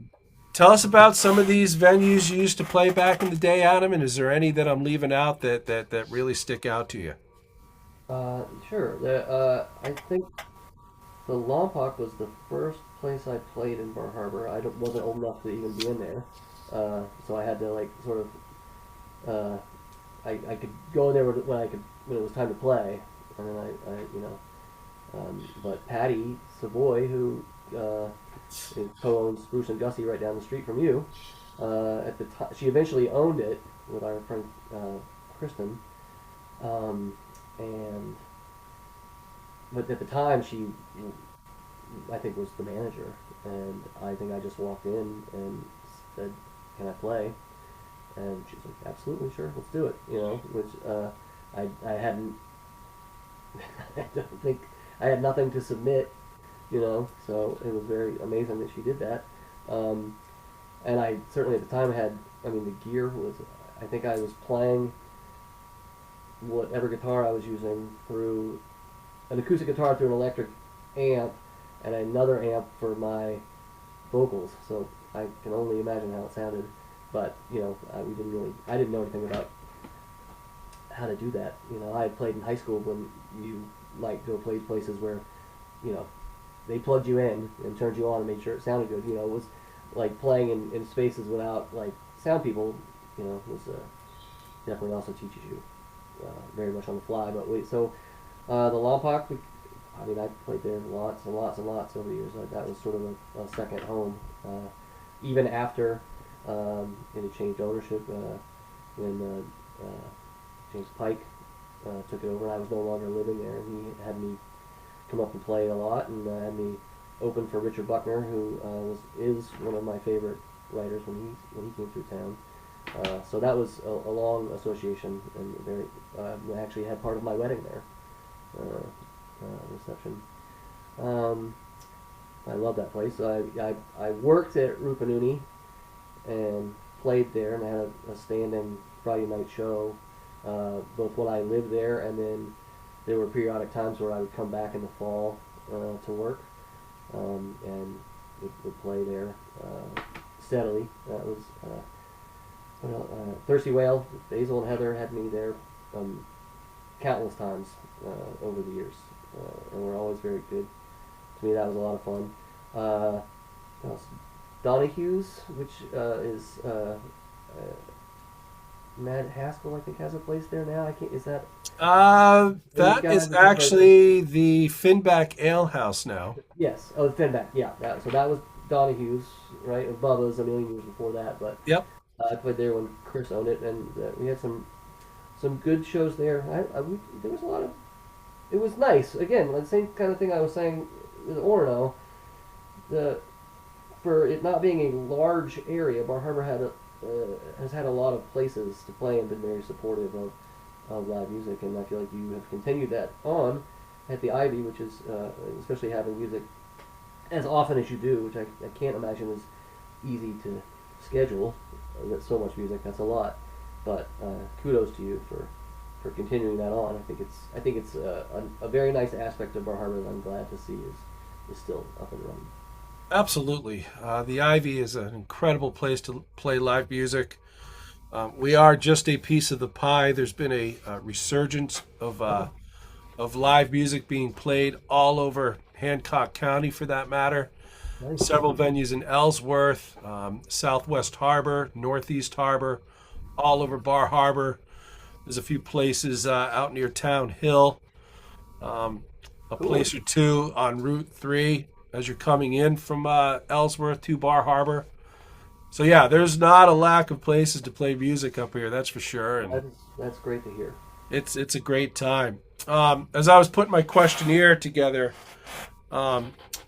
Tell us about some of these venues you used to play back in the day, Adam, and is there any that I'm leaving out that really stick out to you? Sure. I think the Lompoc was the first place I played in Bar Harbor. Wasn't old enough to even be in there, so I had to like sort of. Uh, I could go in there when it was time to play, and then but Patty Savoy, who co-owns Bruce and Gussie right down the street from you, at the time she eventually owned it with our friend Kristen, um, and but at the time she I think was the manager, and I think I just walked in and said, "Can I play?" And she's like, "Absolutely, sure, let's do it." Which I hadn't. I don't think I had nothing to submit. So it was very amazing that she did that. Um, and I certainly at the time had. I mean, the gear was. I think I was playing whatever guitar I was using through an acoustic guitar through an electric amp, and another amp for my vocals. So I can only imagine how it sounded. But we didn't really. I didn't know anything about how to do that. I had played in high school when you might go play places where, you know, they plugged you in and turned you on and made sure it sounded good. It was like playing in spaces without like sound people. Was definitely also teaches you very much on the fly. But the Lompoc, I mean, I played there lots and lots and lots over the years. That was sort of a second home. Even after it had changed ownership, when James Pike took it over, and I was no longer living there, and he had me come up and play a lot, and had me open for Richard Buckner, who is one of my favorite writers when he came through town. So that was a long association, and very I actually had part of my wedding there, reception. Um, I love that place. I worked at Rupanuni and played there, and I had a standing Friday night show, both when I lived there, and then there were periodic times where I would come back in the fall to work, and would play there. steadily. That was Thirsty Whale. Basil and Heather had me there um, countless times over the years, and were always very good. To me, that was a lot of fun. What else? Donahue's, which is Matt Haskell, I think, has a place there now. I can't. Is that those That guys? is I think actually the Finback Ale House now. yes. Oh, Finback. Yeah. So that was Donahue's, right? And Bubba's a million years before that. But Yep. I played there when Chris owned it, and we had some good shows there. There was a lot of. It was nice. Again, the same kind of thing I was saying with Orono. The For it not being a large area, Bar Harbor has had a lot of places to play and been very supportive of live music, and I feel like you have continued that on at the Ivy, which is especially having music as often as you do, which I can't imagine is easy to schedule. That's so much music, that's a lot. But kudos to you for continuing that on. I think it's a very nice aspect of Bar Harbor that I'm glad to see is still up and running. Absolutely. The Ivy is an incredible place to play live music. We are just a piece of the pie. There's been a resurgence of live music being played all over Hancock County, for that matter. Nice. Several venues in Ellsworth, Southwest Harbor, Northeast Harbor, all over Bar Harbor. There's a few places out near Town Hill, um, a Cool. place or two on Route 3 as you're coming in from Ellsworth to Bar Harbor. So, yeah, there's not a lack of places to play music up here, that's for sure. And That's great to hear. it's a great time. As I was putting my questionnaire together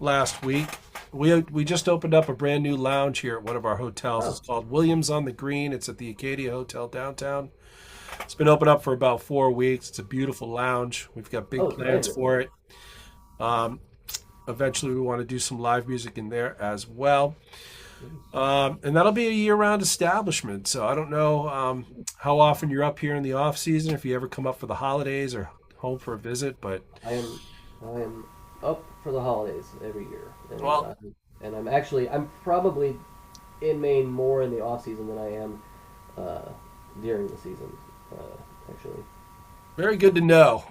last week, we just opened up a brand new lounge here at one of our hotels. It's Oh, called Williams on the Green. It's at the Acadia Hotel downtown. It's been open up for about 4 weeks. It's a beautiful lounge. We've got big oh, plans splendid. for it. Um, Eventually, we want to do some live music in there as well. And that'll be a year-round establishment. So I don't know how often you're up here in the off season, if you ever come up for the holidays or home for a visit. But I am I am up for the holidays every year, well, and I'm probably in Maine more in the off season than I am uh, during the season. Actually, very good to know.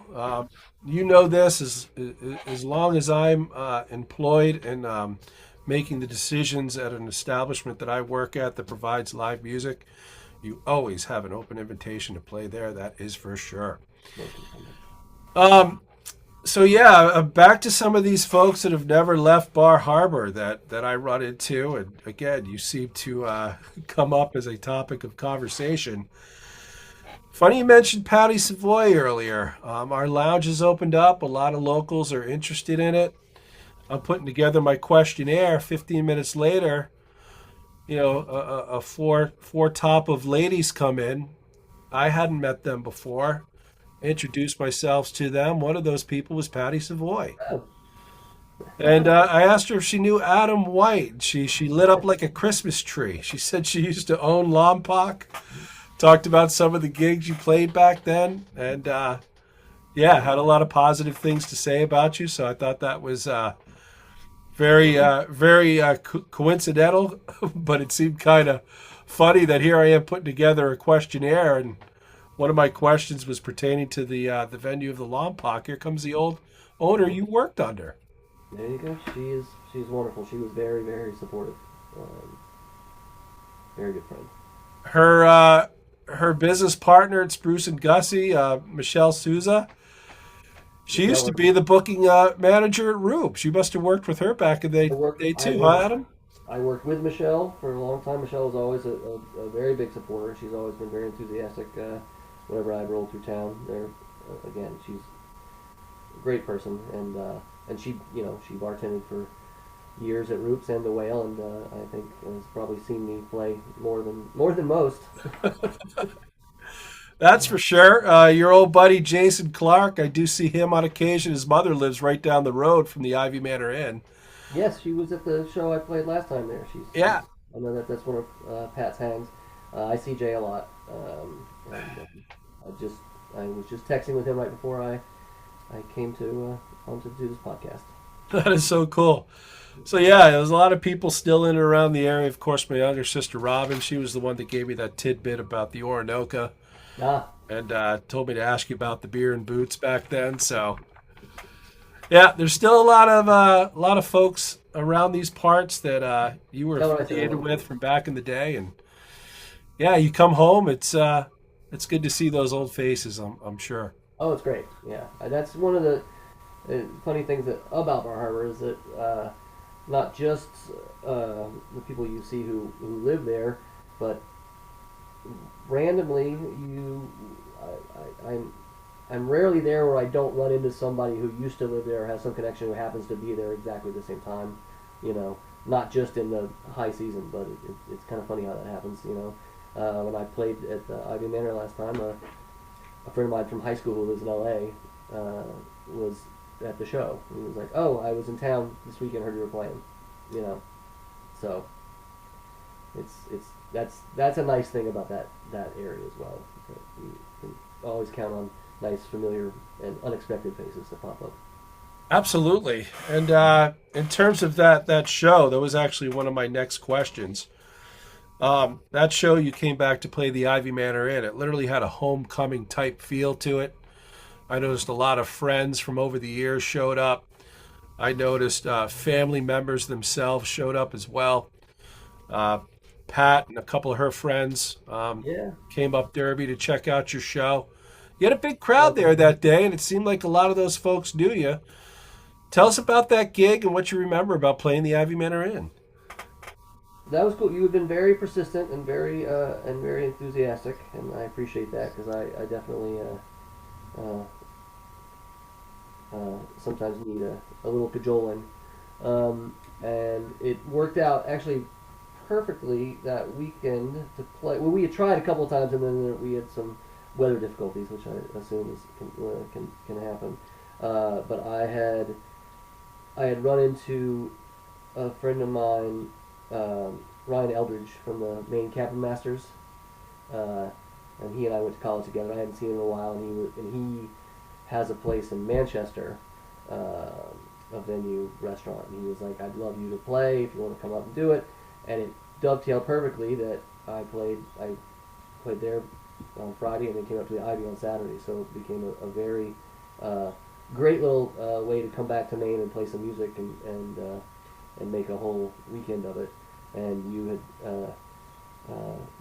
You know this as long as I'm employed and making the decisions at an establishment that I work at that provides live music. You always have an open invitation to play there. That is for sure. most of the time. Um, so yeah, back to some of these folks that have never left Bar Harbor that I run into, and again, you seem to come up as a topic of conversation. Funny you mentioned Patty Savoy earlier. Our lounge has opened up. A lot of locals are interested in it. I'm putting together my questionnaire. 15 minutes later, a four top of ladies come in. I hadn't met them before. Introduced myself to them. One of those people was Patty Savoy. Oh, And I asked her if she knew Adam White. She lit up like a Christmas tree. She said she used to own Lompoc. Talked about some of the gigs you played back then, and yeah, had a lot of positive things to say about you. So I thought that was very coincidental, but it seemed kind of funny that here I am putting together a questionnaire, and one of my questions was pertaining to the venue of the Lompoc. Here comes the old owner you worked under. there you go. She's wonderful. She was very supportive. Um, Very good friend. Her business partner at Spruce and Gussie, Michelle Souza. She used Michelle, to be the booking manager at Rube. You must have worked with her back in the day I too, huh, worked Adam? I worked with Michelle for a long time. Michelle was always a very big supporter. She's always been very enthusiastic whenever I roll through town. There, again, she's a great person, and she bartended for years at Roops and the Whale, and I think has probably seen me play more than most. That's for sure. Your old buddy Jason Clark, I do see him on occasion. His mother lives right down the road from the Ivy Manor Inn. Yes, she was at the show I played last time there. She's Yeah, I know that's one of Pat's hangs. I see Jay a lot, and I was just texting with him right before I came to on to do this podcast. That is so cool. So yeah, there's a lot of people still in and around the area. Of course, my younger sister Robin, she was the one that gave me that tidbit about the Orinoco Ah, and told me to ask you about the beer and boots back then. So yeah, there's still a lot of folks around these parts that you were tell her I said affiliated hello. with from back in the day, and yeah, you come home, it's good to see those old faces. I'm sure. Oh, it's great. Yeah, that's one of the funny things that about Bar Harbor is that not just the people you see who live there, but randomly I'm rarely there where I don't run into somebody who used to live there or has some connection who happens to be there exactly the same time. You know, not just in the high season, but it's kind of funny how that happens. You know, when I played at the Ivy Manor last time, a friend of mine from high school who lives in L.A. Was at the show. He was like, "Oh, I was in town this weekend. Heard you were playing." You know, so it's that's a nice thing about that area as well. That you can always count on nice, familiar, and unexpected faces to pop up. Absolutely. And in terms of that show, that was actually one of my next questions. That show you came back to play the Ivy Manor in, it literally had a homecoming type feel to it. I noticed a lot of friends from over the years showed up. I noticed family members themselves showed up as well. Uh, Pat and a couple of her friends Yeah, came up Derby to check out your show. You had a big that crowd was there awesome. that day, and it seemed like a lot of those folks knew you. Tell us about that gig and what you remember about playing the Ivy Manor Inn. That was cool. You have been very persistent and very enthusiastic, and I appreciate that because I definitely sometimes need a little cajoling. And it worked out actually perfectly that weekend to play. Well, we had tried a couple of times, and then we had some weather difficulties, which I assume can happen. But I had run into a friend of mine, Ryan Eldridge from the Maine Cabin Masters, uh, and he and I went to college together. I hadn't seen him in a while, and he has a place in Manchester, a venue restaurant, and he was like, "I'd love you to play if you want to come up and do it," and it dovetailed perfectly that I played there on Friday and then came up to the Ivy on Saturday, so it became a very uh, great little way to come back to Maine and play some music and make a whole weekend of it. And you had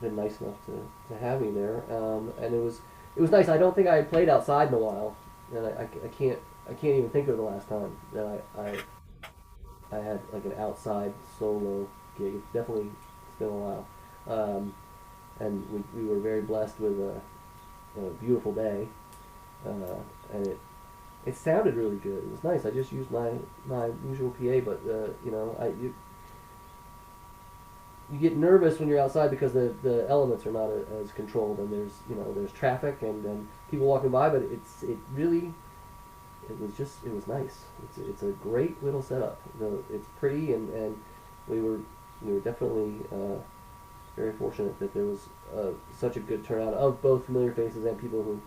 been nice enough to have me there, and it was nice. I don't think I had played outside in a while, and I can't even think of the last time that I had like an outside solo gig. It's been a while, and we were very blessed with a beautiful day, and it sounded really good. It was nice. I just used my usual PA, but you know you get nervous when you're outside because the elements are not as controlled, and there's traffic and people walking by, but it really it was nice. It's a great little setup. It's pretty, and we were we were definitely very fortunate that there was such a good turnout of both familiar faces and people who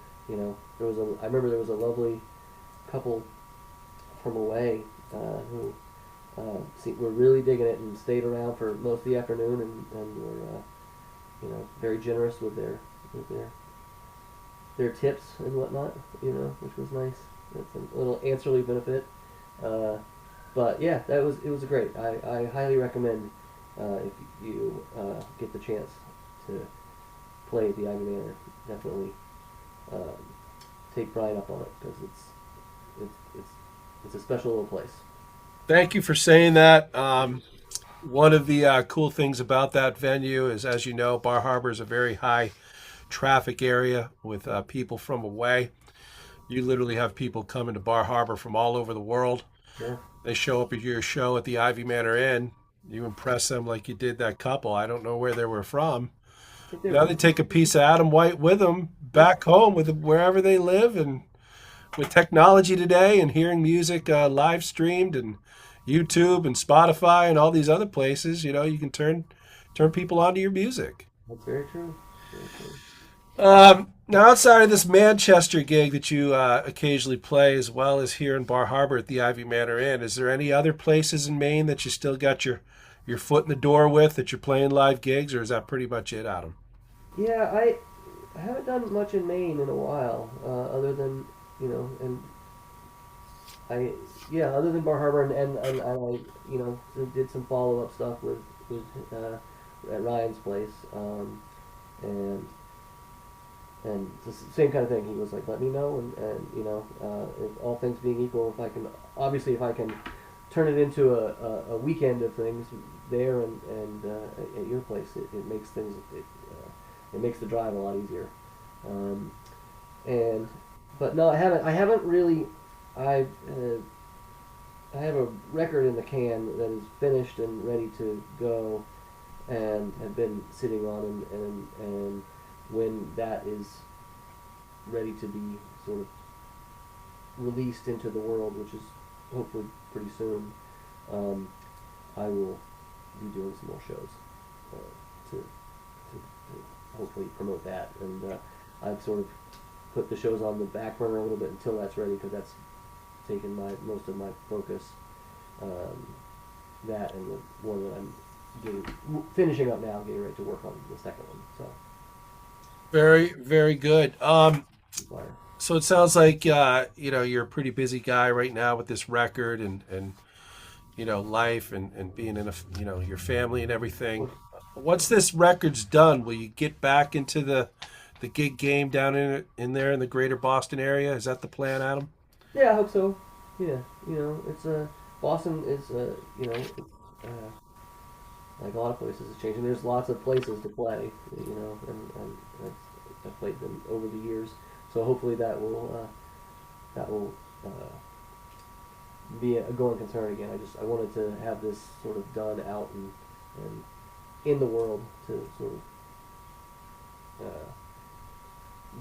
there was a I remember there was a lovely couple from away who were really digging it and stayed around for most of the afternoon and were very generous with their tips and whatnot, which was nice. That's a little ancillary benefit. Uh, but yeah, it was great. I highly recommend if you get the chance to play at the Ivy Manor. Definitely um, take Brian up on it because it's it's it's a special little place. Thank you for saying that. One of the cool things about that venue is, as you know, Bar Harbor is a very high traffic area with people from away. You literally have people coming to Bar Harbor from all over the world. Yeah, They show up at your show at the Ivy Manor Inn. You impress them like you did that couple. I don't know where they were from. I think they're Now they from. take a piece of Adam White with them back home with wherever they live, and with technology today and hearing music live streamed and YouTube and Spotify and all these other places, you can turn people onto your music. That's very true. Very true. Now, outside of this Manchester gig that you occasionally play, as well as here in Bar Harbor at the Ivy Manor Inn, is there any other places in Maine that you still got your foot in the door with that you're playing live gigs, or is that pretty much it, Adam? Yeah, I haven't done much in Maine in a while, other than and I other than Bar Harbor and I did some follow up stuff with at Ryan's place, and it's the same kind of thing. He was like, let me know, and if all things being equal, if I can turn it into a weekend of things there and at your place, it makes it makes the drive a lot easier. Um, and but no, I haven't really. I I have a record in the can that is finished and ready to go, and have been sitting on, and when that is ready to be sort of released into the world, which is hopefully pretty soon, I will be doing some more shows to hopefully promote that. And I've sort of put the shows on the back burner a little bit until that's ready, because that's taken most of my focus. That and the one that I'm finishing up now, getting ready to work on the second one. So Very, very good. fire. So it sounds like you're a pretty busy guy right now with this record and life and being in your family and everything. Once this record's done, will you get back into the gig game down in there in the greater Boston area? Is that the plan, Adam? Yeah, I hope so. Yeah, it's Boston is like a lot of places is changing. There's lots of places to play, and I've played them over the years. So hopefully that will be a going concern again. I wanted to have this sort of done out and in the world to sort of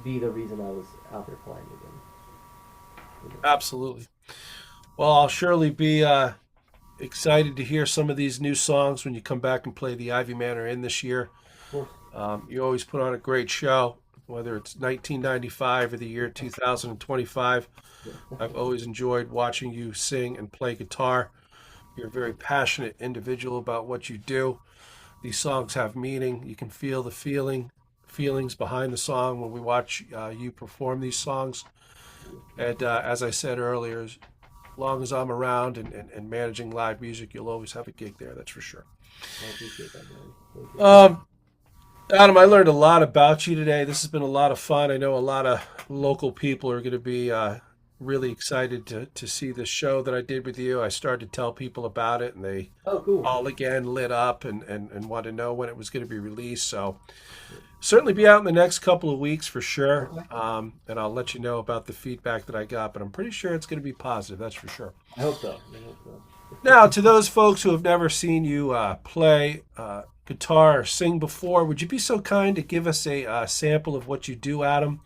be the reason I was out there playing again. Absolutely. Well, I'll surely be excited to hear some of these new songs when you come back and play the Ivy Manor Inn this year. Of course. You always put on a great show, whether it's 1995 or the year 2025. I've always enjoyed watching you sing and play guitar. You're a very passionate individual about what you do. These songs have meaning. You can feel the feelings behind the song when we watch you perform these songs. And as I said earlier, as long as I'm around and managing live music, you'll always have a gig there. That's for sure. I appreciate that, man. Thank you. Adam, I learned a lot about you today. This has been a lot of fun. I know a lot of local people are going to be really excited to see this show that I did with you. I started to tell people about it, and they Oh, cool. all again lit up and want to know when it was going to be released. So certainly be out in the next couple of weeks for sure. Okay. And I'll let you know about the feedback that I got, but I'm pretty sure it's going to be positive. That's for sure. I hope so. I hope so. Now, to those folks who have never seen you play guitar or sing before, would you be so kind to give us a sample of what you do, Adam,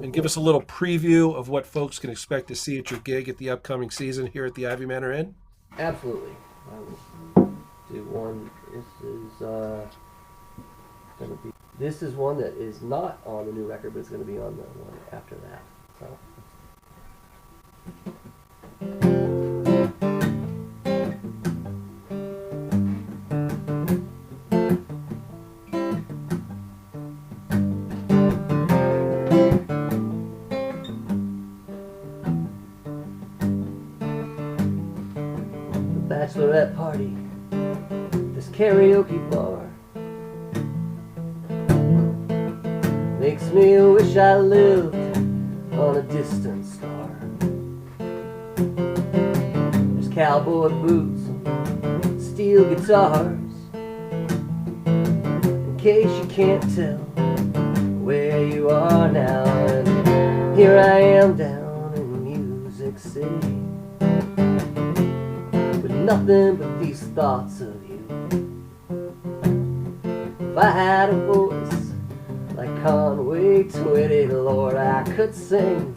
and give us a little preview of what folks can expect to see at your gig at the upcoming season here at the Ivy Manor Inn? Absolutely. I will do one. This is one that is not on the new record, but it's going to be on the one after that. So. Bachelorette party, this karaoke bar, makes me wish I lived on a distant star. There's cowboy boots and steel guitars, in case you can't tell where you are now. And here I am down in Music City, nothing but these thoughts of you. If I had a voice like Conway Twitty, Lord, I could sing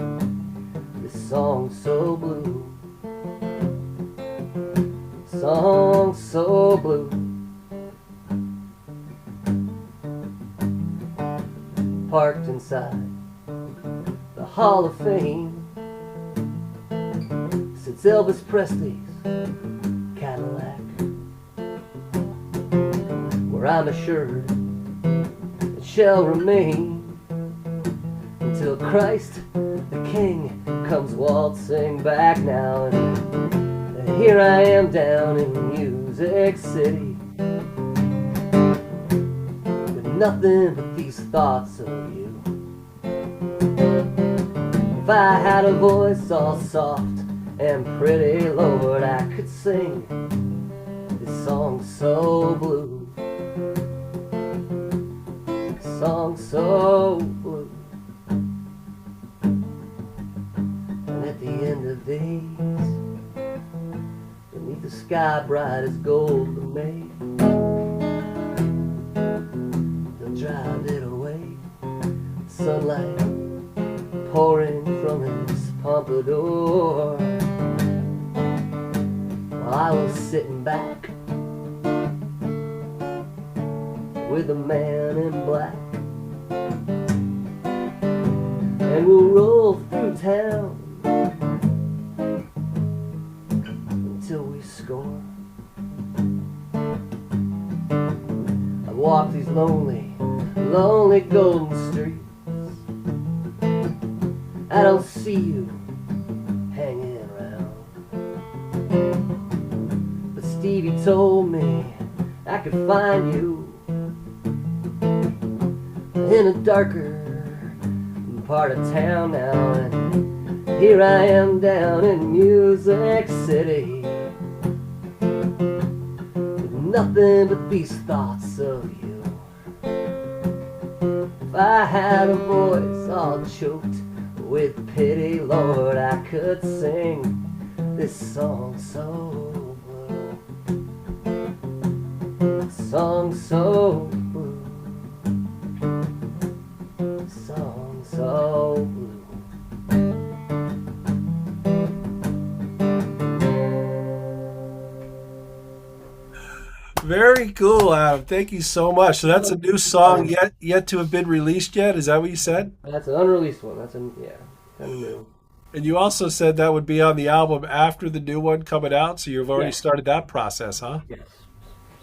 this song so blue. Song so blue. Parked inside Hall of Fame since Elvis Presley's Cadillac, where I'm assured it shall remain until Christ the King comes waltzing back now. And here I am down in Music City with nothing but these thoughts of you. If I had a voice all soft and pretty, Lord, I could sing this song so blue, this song so blue. And at the end of days, beneath the sky bright as gold to May, they'll drive it away, sunlight pouring from his pompadour, while I was sitting back with the man in black. And we'll roll through town until we score. I walk these lonely, lonely golden streets. I don't see you hanging around, but Stevie told me I could find you in a darker part of town now. And here I am down in Music City with nothing but these thoughts of you. If I had a voice all choked with pity, Lord, I could sing this song so blue, song so blue, song so blue. Very cool, Adam. Thank you so much. So that's a new song yet to have been released yet. Is that what you said? That's an unreleased one. That's yeah, kind of new. And you also said that would be on the album after the new one coming out. So you've already Yes. started that process, huh? Yes,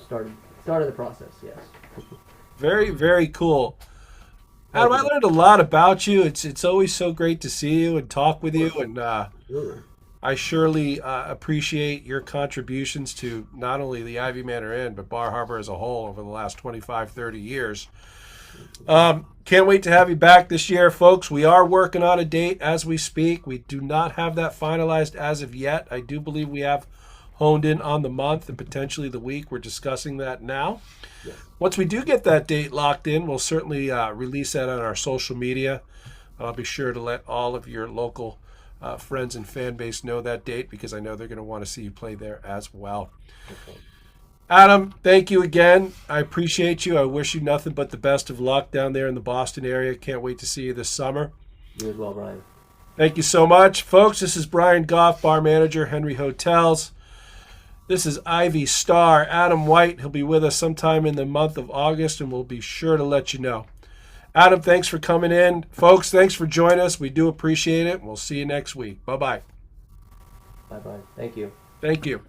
started the process. Yes. Very, very cool. Adam, I learned a lot about you. It's always so great to see you and talk with you, and Absolutely. I surely appreciate your contributions to not only the Ivy Manor Inn, but Bar Harbor as a whole over the last 25, 30 years. Can't wait to have you back this year, folks. We are working on a date as we speak. We do not have that finalized as of yet. I do believe we have honed in on the month and potentially the week. We're discussing that now. Yes. Once we do get that date locked in, we'll certainly release that on our social media. I'll be sure to let all of your local friends and fan base know that date, because I know they're going to want to see you play there as well. Okay. Adam, thank you again. I appreciate you. I wish you nothing but the best of luck down there in the Boston area. Can't wait to see you this summer. You as well, Brian. Thank you so much. Folks, this is Brian Goff, bar manager, Henry Hotels. This is Ivy Star, Adam White. He'll be with us sometime in the month of August, and we'll be sure to let you know. Adam, thanks for coming in. Folks, thanks for joining us. We do appreciate it. We'll see you next week. Bye-bye. Bye-bye. Thank you. Thank you.